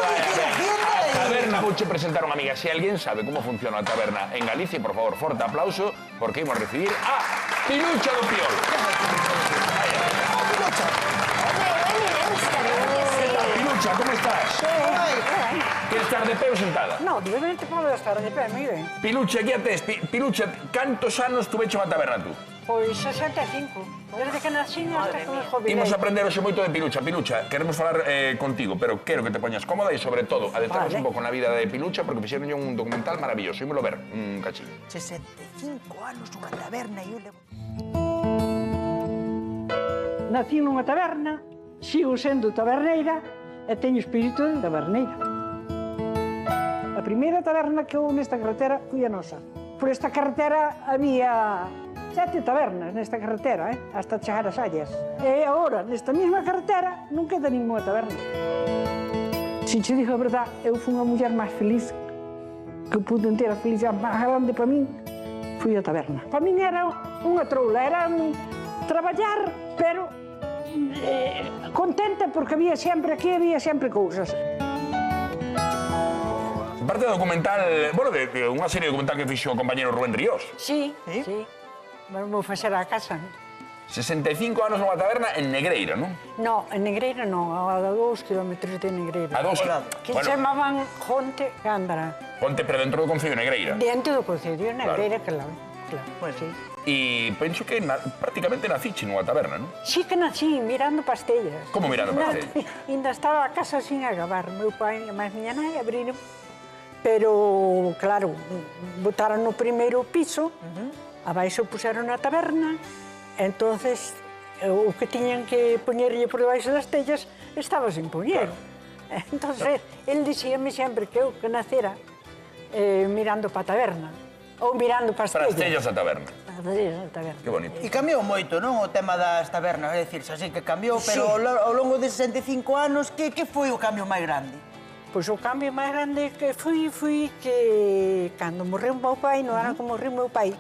A taberna vouche presentar unha amiga. Se alguén sabe como funciona a taberna en Galicia, por favor, forte aplauso, porque imos recibir a Pilucha do Piol. Pilucha, como estás? Queres estar de pé ou sentada? No, obviamente podo estar de pé, moi ben. Pilucha, aquí a tes. Pilucha, cantos anos tuvecho a taberna tú? Pois 65. Desde que nací hasta que me jubilei. Imos aprender hoxe moito de Pilucha. Pilucha, queremos falar contigo, pero quero que te poñas cómoda e, sobre todo, adentrarnos un pouco na vida de Pilucha, porque fixeron un documental maravilloso. Ímolo ver, un cachín. 65 anos nunha taberna e eu levo... Nací nunha taberna, sigo sendo taberneira e teño espírito de taberneira. A primeira taberna que houve nesta carretera foi a nosa. Por esta carretera había 7 tabernas nesta carretera, hasta chegar a Sallas. E agora, nesta mesma carretera, non queda ninguna taberna. Se te digo a verdade, eu fui unha muller máis feliz que pude ter a felicidade máis grande para min, foi a taberna. Para min era unha troula, era traballar, pero contenta porque había sempre cousas. Parte do documental, bueno, de unha serie documental que fixo o compañero Rubén Ríos. Sí. Vou facer a casa. 65 anos nunha taberna en Negreira, non? No, en Negreira non, a 2 kilómetros de Negreira. A 2 que chamaban Jonte Gándara. Ponte, pero dentro do Concello de Negreira. Dentro do Concello de Negreira, claro. Pues sí. E penso que prácticamente naciche nunha taberna, non? Sí que nací mirando pastellas. Como mirando pastellas? Ainda estaba a casa sin acabar. Meu pai e máis miña nai abriron. Pero, claro, botaron no primeiro piso, abaixo puxeron a taberna, entonces o que tiñan que poñerlle por debaixo das tellas estaba sin poñer. Entonces, el dixíame sempre que eu que nacera mirando pa taberna, ou mirando pa as tellas. Para as tellas da taberna. As tellas da taberna. Que bonito. E cambiou moito, non, o tema das tabernas, é dicir, xa sei que cambiou, pero ao longo de 65 anos, que foi o cambio máis grande? Pois o cambio máis grande que foi que cando morreu meu pai, no ano que morreu meu pai,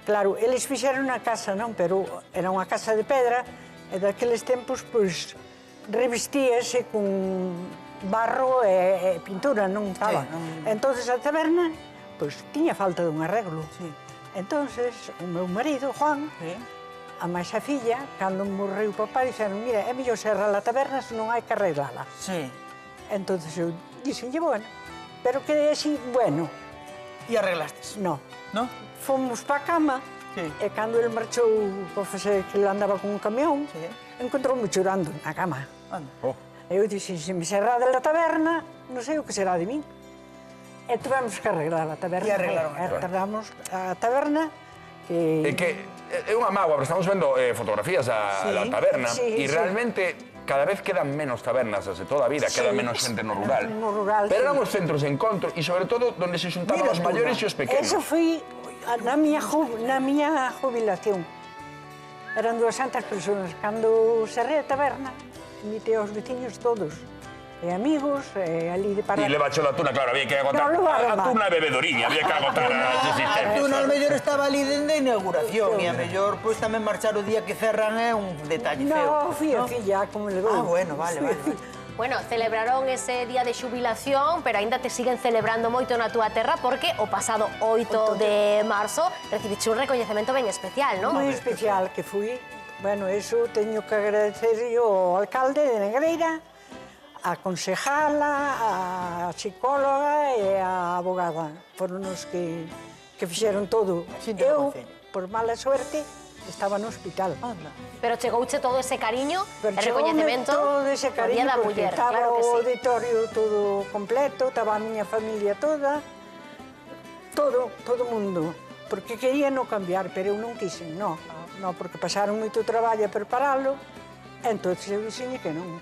claro, eles fixeron unha casa, non? Pero era unha casa de pedra e daqueles tempos, pois, revestíase con barro e pintura, non estaba. Entonces a taberna, pois, tiña falta dun arreglo. Entonces o meu marido, Juan, a máis a filla, cando morreu o papá, dixeron, mira, é mellor cerrar a taberna se non hai que arreglala. Sí. Entonces eu dixenlle, bueno, pero quedei así, bueno. E arreglastes? No. No? Fomos pa cama, e cando ele marchou para facer que ele andaba con un camión, encontroume chorando na cama. Eu dixen, se me serrade a taberna, non sei o que será de min. E tivemos que arreglar a taberna. E arreglaron a taberna. Arreglamos a taberna, que... É que é unha mágoa, pero estamos vendo fotografías da taberna e realmente cada vez quedan menos tabernas desde toda a vida, queda menos xente no rural. No rural, pero eran os centros de encontro e, sobre todo, onde se xuntaban os maiores e os pequenos. Eso foi na miña jubilación. Eran 200 persoas. Cando cerré a taberna, invitei aos veciños todos. E amigos, ali de para... E levacho a tuna, claro, había que agotar. A tuna bebedoría, había que agotar as existencias. A tuna, ao mellor, estaba ali dende a inauguración e a mellor, pois, tamén marchar o día que cerran é un detalle feo. No, fui a filla, como levou. Ah, bueno, vale. Bueno, celebraron ese día de xubilación, pero aínda te siguen celebrando moito na túa terra porque o pasado 8 de marzo recibiche un recoñecemento ben especial, non? Moi especial que fui. Bueno, eso teño que agradecer ao alcalde de Negreira, a concejala, a psicóloga e a abogada. Foron os que fixeron todo. Eu, por mala suerte, estaba no hospital. Pero chegouche todo ese cariño e Recoñecemento recoñecemento todo ese cariño, da porque muller, estaba claro que o sí. auditorio todo completo, estaba a miña familia toda, todo o mundo. Porque quería non cambiar, pero eu non quixen, non, porque pasaron moito traballo a preparalo, entón eu dixen que non.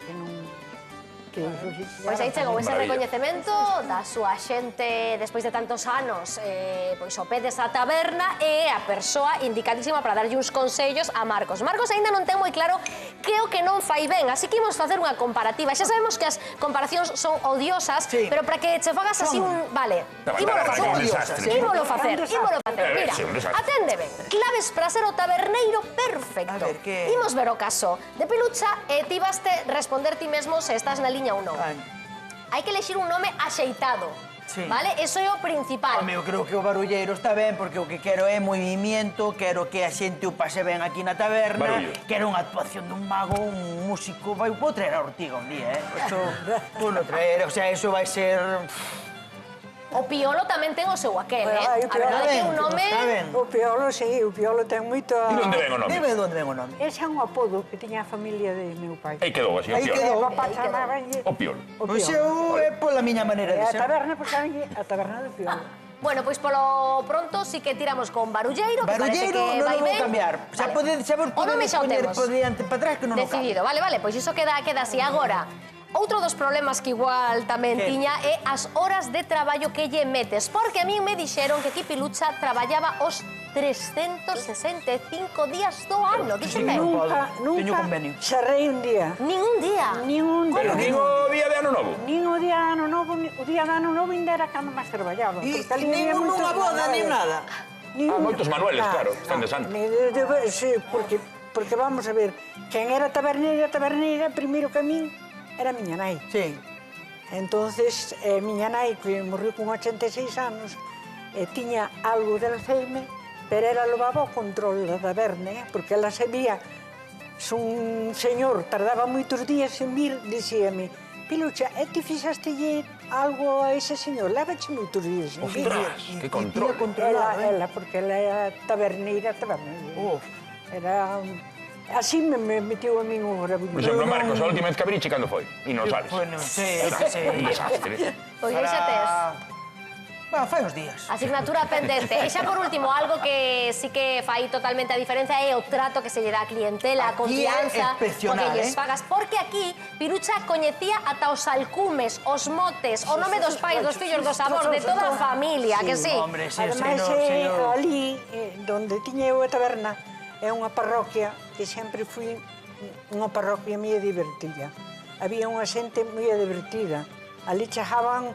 Pois aí chegou ese recoñecemento da súa xente despois de tantos anos, pois o pedes a taberna e a persoa indicadísima para darlle uns consellos a Marcos. Marcos aínda non ten moi claro que o que non fai ben, así que imos facer unha comparativa. Xa sabemos que as comparacións son odiosas, pero para que che fagas así un... Vale, ímolo facer. Mira, atende ben. Claves para ser o taberneiro perfecto. Imos ver o caso de Pilucha e ti vaste responder ti mesmo se estás na liña ou non. hai que elexir un nome axeitado. Sí. Vale? Eso é o principal. Home, eu creo que o barulleiro está ben, porque o que quero é movimiento, quero que a xente o pase ben aquí na taberna, Barullo. quero unha actuación dun mago, un músico, vou traer a Ortiga un día, Eso, vou traer, o sea, eso vai ser... O Piolo tamén ten o seu aquel, Bueno, A vai, o Piolo verdade é que ben, un nome... está ben. O Piolo, sí, o Piolo ten moito... E onde ven o nome? Dime onde ven o nome. Ese é un apodo que tiña a familia de meu pai. Aí quedou así, o Aí piolo. quedou. O papá chamabanlle... O piolo. O Pois Piolo. eu é pola miña maneira E de a ser. taberna, pois, chamanlle a taberna do Piolo. Bueno, pois polo pronto sí que tiramos con Barulleiro, que parece Barulleiro que non vai o vou ben. cambiar. Xa Vale. vos O nome podedes xa o poñer temos. por diante para atrás que non o cambio. Decidido, vale, pois iso queda así. Agora, outro dos problemas que igual tamén Que? tiña é as horas de traballo que lle metes, porque a mí me dixeron que aquí Pilucha traballaba os 365 días do ano. Díxeme, non podo. Nunca, Teño convenio. cerrei un día. nin un día. Nin un Pero día. nin o día de ano novo. Nin o día de ano novo, o día de ano novo ainda era cando máis traballaba. E porque ali había nin moitos unha boda, nin manuales. nada. Moitos manuales, claro, están de santo. Sí, porque vamos a ver, quen era taberneira, primeiro que a min, era a miña nai. Sí. Entonces, miña nai, que morreu con 86 anos, tiña algo de Alzheimer, pero ela levaba o control da taberna, porque ela sabía, se un señor tardaba moitos días en vir, dicíame, Pilucha, ti fixastelle algo a ese señor? Lévache moitos días en vir. Ostras, que control. Ela, porque ela era taberneira. Uf. Era... Así me metió a min o Por barabullo. exemplo, Marcos, a última vez que abriche, cando foi? E non sabes. Pois non sei, eu que sei. Un desastre. Pois aí xa tes. Bueno, fai uns días. Asignatura pendente. E xa por último, algo que sí que fai totalmente a diferencia é o trato que se lle dá a clientela, a Aquí é confianza, excepcional, que lles fagas. Porque aquí Pilucha coñecía ata os alcumes, os motes, o nome dos pais, dos fillos, dos avós, de toda a familia, que sí? Hombre, sí, Ademais, señor. ali, donde tiña eu a taberna, é unha parroquia que sempre fui unha parroquia moi divertida. Había unha xente moi divertida. Ali chegaban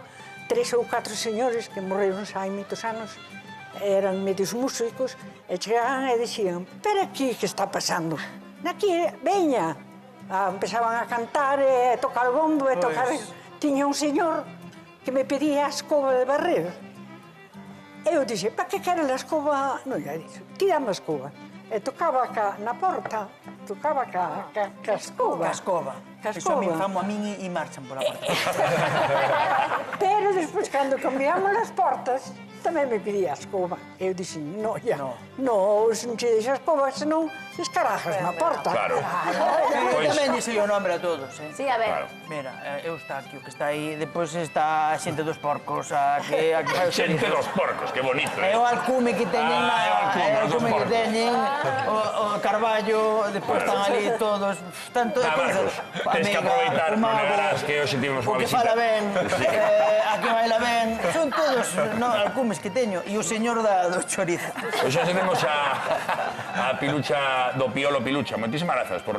3 ou 4 señores que morreron xa hai moitos anos, eran medios músicos, e chegaban e dixían, pero aquí que está pasando? Aquí, veña! Empezaban a cantar, e tocar o bombo, e tocar... Tiña un señor que me pedía a escoba de barrer. Eu dixe, para que quere a escoba? Non, ya dixo, tírame a escoba. E tocaba na porta, tocaba ca escoba. Cascova. Eso a min famo a min e marchan pola porta. Pero despois, cando cambiamos as portas, tamén me pedía a escoba. Eu dixen, no, ya, no, se non che deixa a escoba, senón escarajas na porta. Claro. Eu tamén dixei o nombre a todos, Sí, a ver. Claro. Mira, eu está aquí, o que está aí, depois está a xente dos porcos, a que fai o Xente servizo. dos porcos, que bonito. É o alcume que teñen é o alcume, que dos teñen, o Carballo, despois están ali todos, tanto Marcos, tens que aproveitar, non negarás que hoxe tivemos o unha que visita. fala ben, a que baila ben, son todos alcumes que teño, e o señor do chorizo. Pois xa tenemos a Pilucha do Piolo Pilucha. Moitísimas grazas por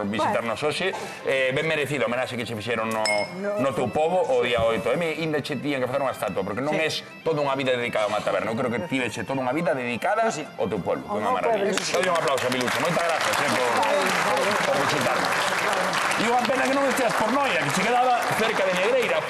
visitarnos hoxe. Ben merecido a homenaxe que che fixeron no teu pobo o día 8. Ainda che tían que facer unha estatua, porque non é toda unha vida dedicada a unha taberna. Eu creo que tiveche toda unha vida dedicada ao teu pueblo, que é unha maravilla. Doi un aplauso a Pilucha. Moitas grazas por visitarnos. E unha pena que non esteas por Noia, que che quedaba cerca de Negreira.